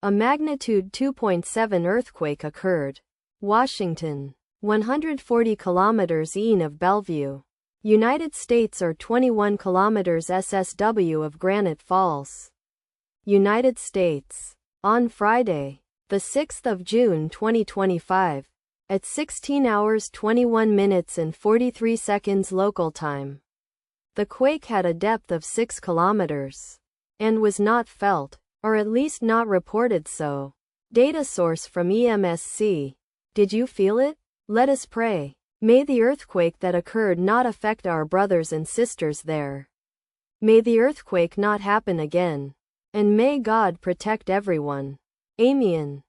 A magnitude 2.7 earthquake occurred. Washington, 140 kilometers east of Bellevue, United States, or 21 kilometers SSW of Granite Falls, United States. On Friday, the 6th of June 2025, at 16 hours 21 minutes and 43 seconds local time, the quake had a depth of 6 kilometers and was not felt, or at least not reported so. Data source from EMSC. Did you feel it? Let us pray. May the earthquake that occurred not affect our brothers and sisters there. May the earthquake not happen again. And may God protect everyone. Amen.